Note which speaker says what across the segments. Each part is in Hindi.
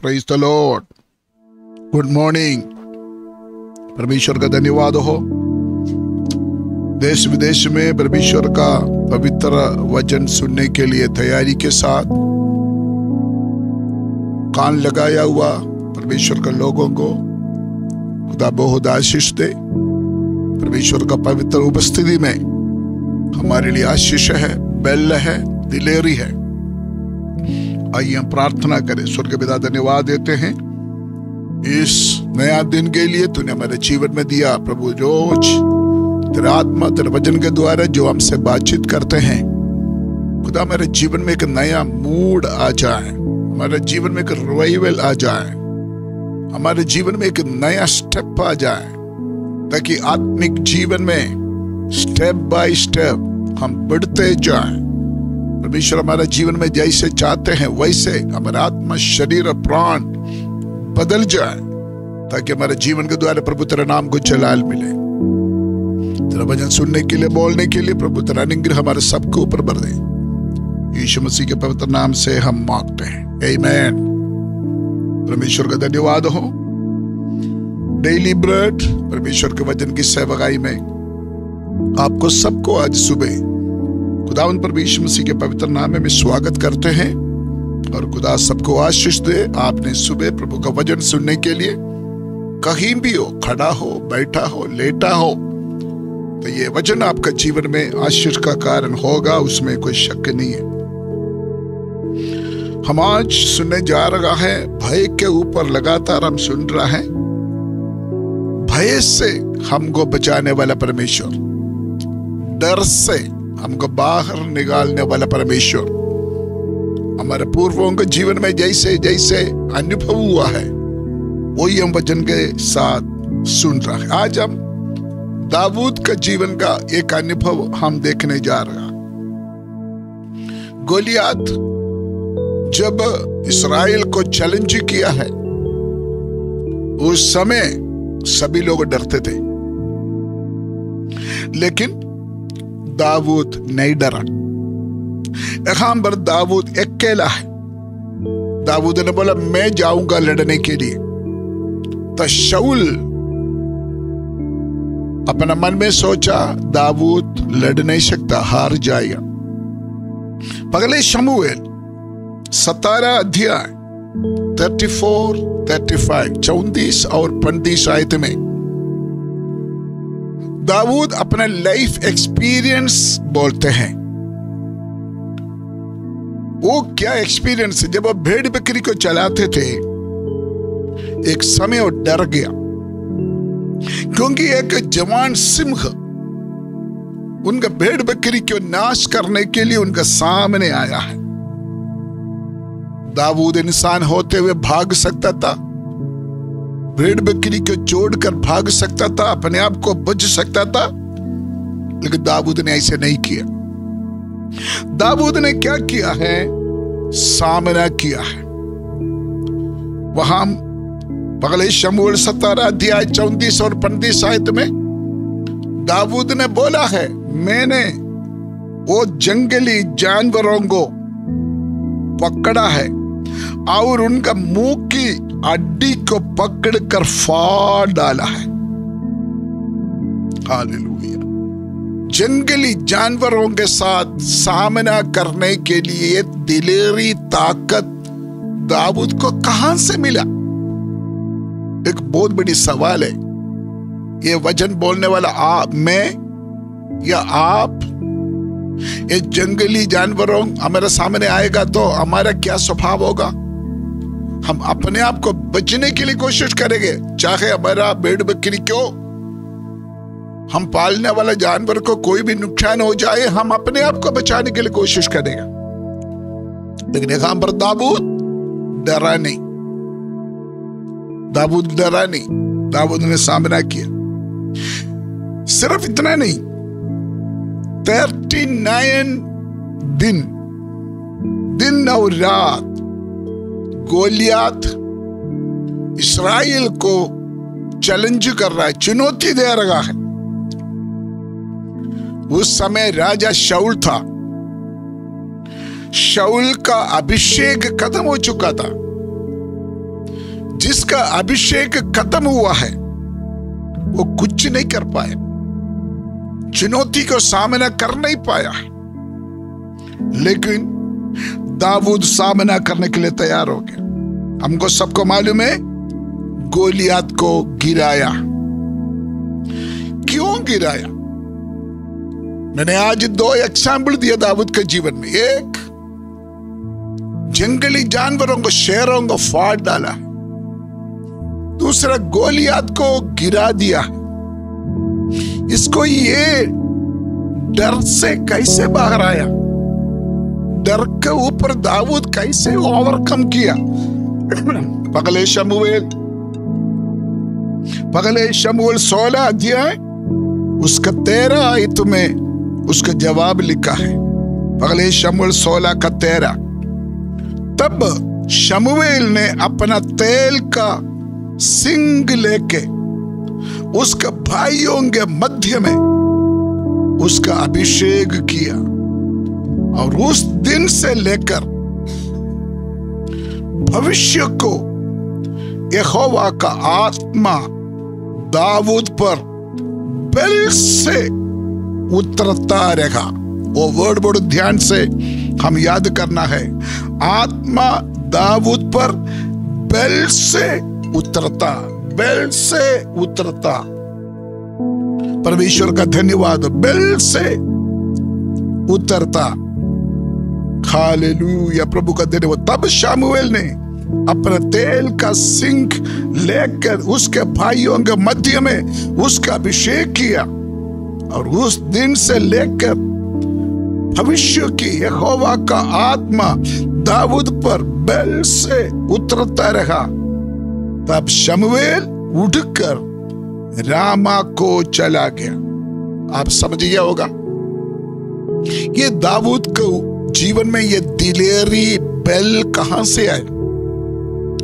Speaker 1: Praise the Lord. Good morning. परमेश्वर का धन्यवाद हो। देश विदेश में परमेश्वर का पवित्र वचन सुनने के लिए तैयारी के साथ कान लगाया हुआ परमेश्वर के लोगों को खुदा बहुत आशीष दे। परमेश्वर का पवित्र उपस्थिति में हमारे लिए आशीष है, बेल है, दिलेरी है। आइए हम प्रार्थना करें। स्वर्ग पिता, धन्यवाद देते हैं इस नया दिन के लिए तूने हमारे जीवन में दिया। प्रभु, रोज तेरा आत्मा तेरे वचन के द्वारा जो हमसे बातचीत करते हैं, खुदा हमारे जीवन में एक नया मूड आ जाए, हमारे जीवन में एक रिवाइवल आ जाए, हमारे जीवन में एक नया स्टेप आ जाए, ताकि आत्मिक जीवन में स्टेप बाय स्टेप हम बढ़ते जाएं। परमेश्वर हमारे जीवन में जैसे चाहते हैं वैसे हमारा आत्मा, शरीर और प्राण बदल जाए, ताकि हमारे जीवन के द्वारा प्रभु तेरे नाम को जलाल मिले। तेरा वचन सुनने के लिए, बोलने के लिए प्रभु तेरा अनुग्रह हमारे सबके ऊपर भर दे। यीशु मसीह के पवित्र नाम से हम मांगते हैं, आमीन। परमेश्वर का धन्यवाद हो। डेली ब्रेड परमेश्वर के वचन की सेवकाई में आपको सबको आज सुबह खुदावंद प्रभु यीशु मसीह के पवित्र नाम में स्वागत करते हैं। और खुदा सबको आशीष दे। आपने सुबह प्रभु का वचन सुनने के लिए कहीं भी हो, खड़ा हो, बैठा हो, लेटा हो, तो ये वचन आपका जीवन में आशीष का कारण होगा, उसमें कोई शक नहीं है। हम आज सुनने जा रहा है भय के ऊपर। लगातार हम सुन रहा है भय से हमको बचाने वाला परमेश्वर, डर से हमको बाहर निकालने वाला परमेश्वर। हमारे पूर्वों के जीवन में जैसे जैसे अनुभव हुआ है वही हम वचन के साथ सुन रहा है। आज हम दाऊद का जीवन का एक अनुभव हम देखने जा रहा। गोलियात जब इस्राएल को चैलेंज किया है, उस समय सभी लोग डरते थे, लेकिन दाऊद नहीं डरा। यहां पर दाऊद अकेला है। दाऊद ने बोला मैं जाऊंगा लड़ने के लिए। तो शाऊल अपना मन में सोचा दाऊद लड़ नहीं सकता, हार जाएगा। पहले शमूएल 17 अध्याय 34, 35, 34 और 35 आयत में दाऊद अपना लाइफ एक्सपीरियंस बोलते हैं। वो क्या एक्सपीरियंस है? जब वो भेड़ बकरी को चलाते थे, एक समय वो डर गया, क्योंकि एक जवान सिंह उनका भेड़ बकरी को नाश करने के लिए उनका सामने आया है। दाऊद इंसान होते हुए भाग सकता था, भेड़ बकरी को छोड़कर भाग सकता था, अपने आप को बच सकता था, लेकिन दाऊद ने ऐसे नहीं किया। दाऊद ने क्या किया है? सामना किया है। वहां पहले शमूएल 17 अध्याय 34 और 35 आयत में दाऊद ने बोला है, मैंने वो जंगली जानवरों को पकड़ा है और उनका मुंह की हड्डी को पकड़कर फाड़ डाला है। हालेलुया। जंगली जानवरों के साथ सामना करने के लिए दिलेरी ताकत दाऊद को कहां से मिला? एक बहुत बड़ी सवाल है। ये वचन बोलने वाला मैं या आप? ये जंगली जानवरों हमारे सामने आएगा तो हमारा क्या स्वभाव होगा? हम अपने आप को बचने के लिए कोशिश करेंगे, चाहे हमारा भेड़ बकरी क्यों, हम पालने वाला जानवर को कोई भी नुकसान हो जाए, हम अपने आप को बचाने के लिए कोशिश करेंगे। लेकिन यहां पर दाऊद डरा नहीं। दाऊद डरा नहीं, दाऊद ने सामना किया। सिर्फ इतना नहीं, 39 दिन और रात गोलियात इस्राएल को चैलेंज कर रहा है, चुनौती दे रहा है। उस समय राजा शाऊल था। शाऊल का अभिषेक खत्म हो चुका था। जिसका अभिषेक खत्म हुआ है वो कुछ नहीं कर पाया, चुनौती को सामना कर नहीं पाया। लेकिन दाऊद सामना करने के लिए तैयार हो गया। हमको सबको मालूम है गोलियात को गिराया। क्यों गिराया? मैंने आज 2 एग्जाम्पल दिया दाऊद के जीवन में। एक, जंगली जानवरों को, शेरों को फाड़ डाला। दूसरा, गोलियात को गिरा दिया। इसको ये डर से कैसे बाहर आया, डर के ऊपर दाऊद कैसे ओवरकम किया। पहले शमूएल 16 अध्याय उसका 13 आयत में उसका जवाब लिखा है। पहले शमूएल 16 का 13। तब शमूएल ने अपना तेल का सिंग लेके उसका भाइयों के मध्य में उसका अभिषेक किया, और उस दिन से लेकर भविष्य को यहोवा का आत्मा दाऊद पर बेल से उतरता रहा। वो वर्ड बड़े ध्यान से हम याद करना है। आत्मा दाऊद पर बेल से उतरता, बेल से उतरता। परमेश्वर का धन्यवाद, बेल से उतरता। हालेलुया, प्रभु का धन्यवाद। तब शमूएल ने अपने तेल का सिंक लेकर उसके भाइयों के मध्य में उसका अभिषेक किया, और उस दिन से लेकर भविष्य की यहोवा का आत्मा दाऊद पर बेल से उतरता रहा। तब शमूएल उठकर रामा को चला गया। आप समझिए होगा, ये दाऊद को जीवन में ये दिलेरी बेल कहां से आए?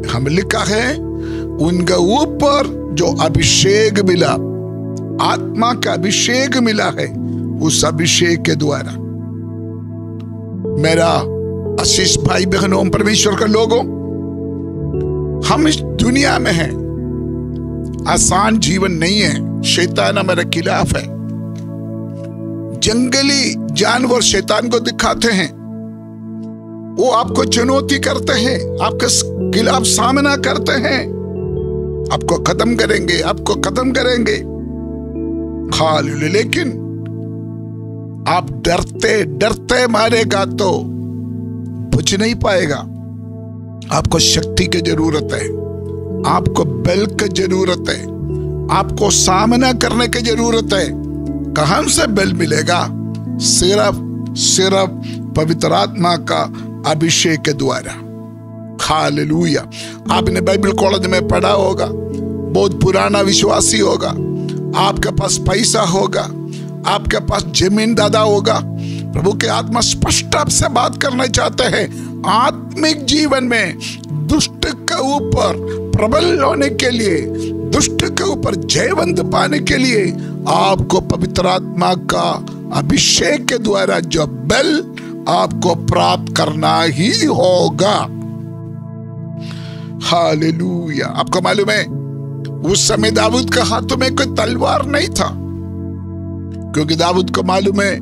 Speaker 1: हम लिखा है उनके ऊपर जो अभिषेक मिला, आत्मा का अभिषेक मिला है, उस अभिषेक के द्वारा। मेरा आशीष भाई बहनों, परमेश्वर के लोगों, हम इस दुनिया में हैं, आसान जीवन नहीं है। शैतान हमारे खिलाफ है। जंगली जानवर शैतान को दिखाते हैं, वो आपको चुनौती करते हैं, आपके खिलाफ सामना करते हैं, आपको खत्म करेंगे, आपको खत्म करेंगे। लेकिन आप डरते डरते मारेगा तो बच नहीं पाएगा। आपको शक्ति की जरूरत है, आपको बल की जरूरत है, आपको सामना करने की जरूरत है। कहां से बल मिलेगा? सिर्फ पवित्र आत्मा का अभिषेक के द्वारा। हालेलुया। आपने बाइबल कॉलेज में पढ़ा होगा, बहुत पुराना विश्वासी होगा, आपके पास पैसा होगा, आपके पास जमीन दादा होगा। प्रभु के आत्मा स्पष्ट आपसे बात करना चाहते हैं। आत्मिक जीवन में दुष्ट के ऊपर प्रबल होने के लिए, दुष्ट के ऊपर जयवंत पाने के लिए आपको पवित्र आत्मा का अभिषेक के द्वारा जो बल आपको प्राप्त करना ही होगा। हालेलुया। आपको मालूम है उस समय दाऊद के हाथों में कोई तलवार नहीं था, क्योंकि दाऊद को मालूम है,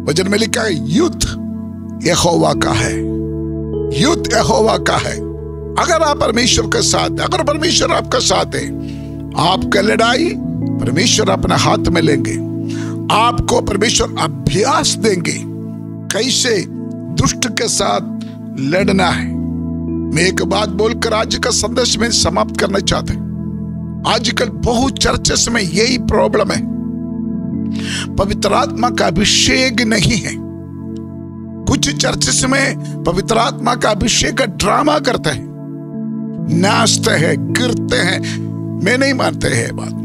Speaker 1: वचन में लिखा है, युद्ध यहोवा का है, युद्ध यहोवा का है। अगर आप परमेश्वर के साथ, अगर परमेश्वर आपका साथ है, आपका लड़ाई परमेश्वर अपने हाथ में लेंगे। आपको परमेश्वर अभ्यास देंगे कैसे दुष्ट के साथ लड़ना है। मैं एक बात बोलकर आज का संदेश में समाप्त करना चाहता हूं। आजकल बहुत चर्चेस में यही प्रॉब्लम है, पवित्र आत्मा का अभिषेक नहीं है। कुछ चर्चेस में पवित्र आत्मा का अभिषेक का ड्रामा करते हैं, नाचते हैं, गिरते हैं। मैं नहीं मानते हैं बात।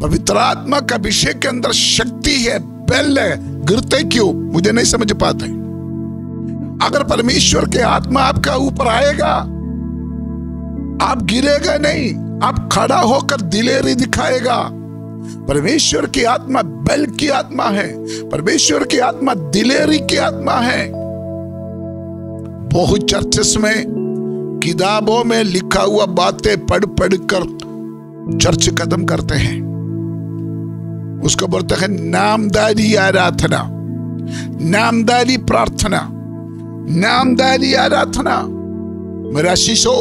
Speaker 1: पवित्र आत्मा का अभिषेक के अंदर शक्ति है, बल है। गिरते क्यों? मुझे नहीं समझ पाते। अगर परमेश्वर के आत्मा आपका ऊपर आएगा, आप गिरेगा नहीं, आप खड़ा होकर दिलेरी दिखाएगा। परमेश्वर की आत्मा बल की आत्मा है, परमेश्वर की आत्मा दिलेरी की आत्मा है। बहुत चर्चेस में किताबों में लिखा हुआ बातें पढ़ पढ़ कर चर्च खत्म करते हैं। उसको बोलते हैं नामदारी आराधना, नामदारी प्रार्थना, नामदारी आराधना। मेरा शिशो,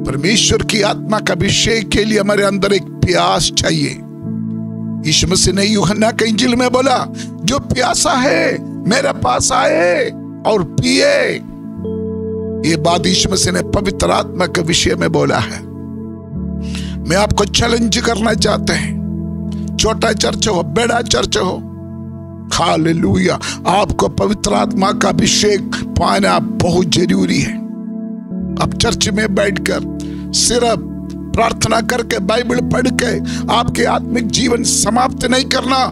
Speaker 1: परमेश्वर की आत्मा का अभिषेक के लिए हमारे अंदर एक प्यास चाहिए। यीशु मसीह ने यूहन्ना के इंजील में बोला, जो प्यासा है मेरे पास आए और पिए। ये बात यीशु मसीह ने पवित्र आत्मा के विषय में बोला है। मैं आपको चैलेंज करना चाहते हैं, छोटा चर्च हो बड़ा चर्च हो, हालेलुया, आपको पवित्र आत्मा का अभिषेक पाना बहुत जरूरी है। आप चर्च में बैठकर सिर्फ प्रार्थना करके बाइबल पढ़ के आपके आत्मिक जीवन समाप्त नहीं करना।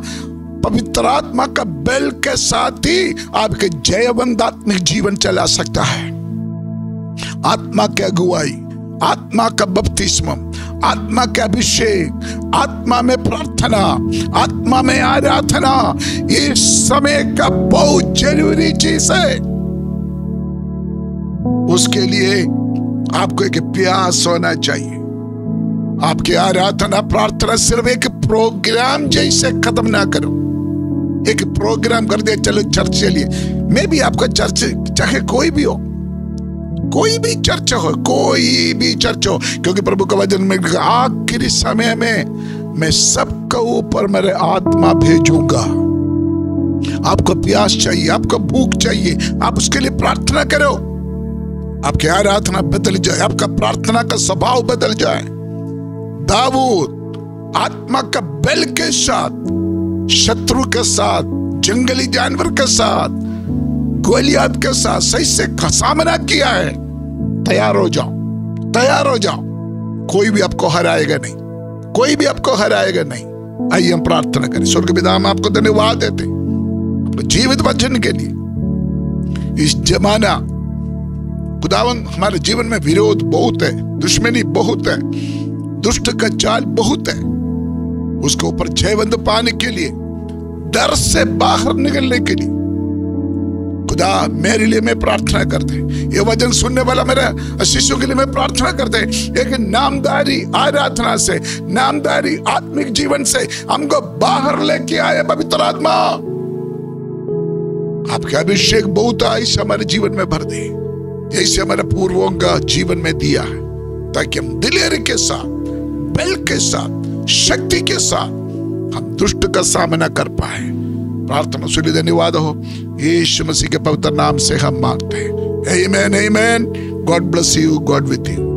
Speaker 1: पवित्र आत्मा का बल के साथ ही आपके जयवंत आत्मिक जीवन चला सकता है। आत्मा की अगुवाई, आत्मा का बपतिस्मा, आत्मा के अभिषेक, आत्मा में प्रार्थना, आत्मा में आराधना, ये समय का बहुत जरूरी चीज है। उसके लिए आपको एक प्यास होना चाहिए। आपकी आराधना प्रार्थना सिर्फ एक प्रोग्राम जैसे खत्म ना करो। एक प्रोग्राम कर दिया चलो चर्च चलिए। मैं भी आपका चर्च, चाहे कोई भी हो, कोई भी चर्च हो, कोई भी चर्च हो, क्योंकि प्रभु का वचन में आखिरी समय में मैं सबके ऊपर मेरे आत्मा भेजूंगा। आपको प्यास चाहिए, आपको भूख चाहिए, आप उसके लिए प्रार्थना करो। आपकी आराधना बदल जाए, आपका प्रार्थना का स्वभाव बदल जाए। दाऊद आत्मा का बल के साथ, शत्रु के साथ, जंगली जानवर के साथ, गोलियत के साथ सही से सामना किया है। तैयार हो जाओ, तैयार हो जाओ। कोई भी आपको हराएगा नहीं, कोई भी आपको हराएगा नहीं। आइए हम प्रार्थना करें। स्वर्ग पिता, हम आपको धन्यवाद देते हैं जीवित वचन के लिए। इस जमाना खुदावन हमारे जीवन में विरोध बहुत है, दुश्मनी बहुत है, दुष्ट का चाल बहुत है। उसके ऊपर जयवंत पाने के लिए, डर से बाहर निकलने के लिए खुदा मेरे लिए मैं प्रार्थना करते हैं। ये वचन सुनने वाला मेरे शिष्यों के लिए मैं प्रार्थना करते हैं। एक नामदारी आराधना से, नामदारी आत्मिक जीवन से हमको बाहर लेके आए पवित्र आत्मा। आपका अभिषेक बहुत आइस हमारे जीवन में भर दे, जैसे हमारे पूर्वों का जीवन में दिया है, ताकि हम दिलेरी के साथ, बल के साथ, शक्ति के साथ हम दुष्ट का सामना कर पाए। प्रार्थना सुनी धन्यवाद हो, यीशु मसीह के पवित्र नाम से हम मांगते हैं। आमीन, आमीन। God bless you, God with you.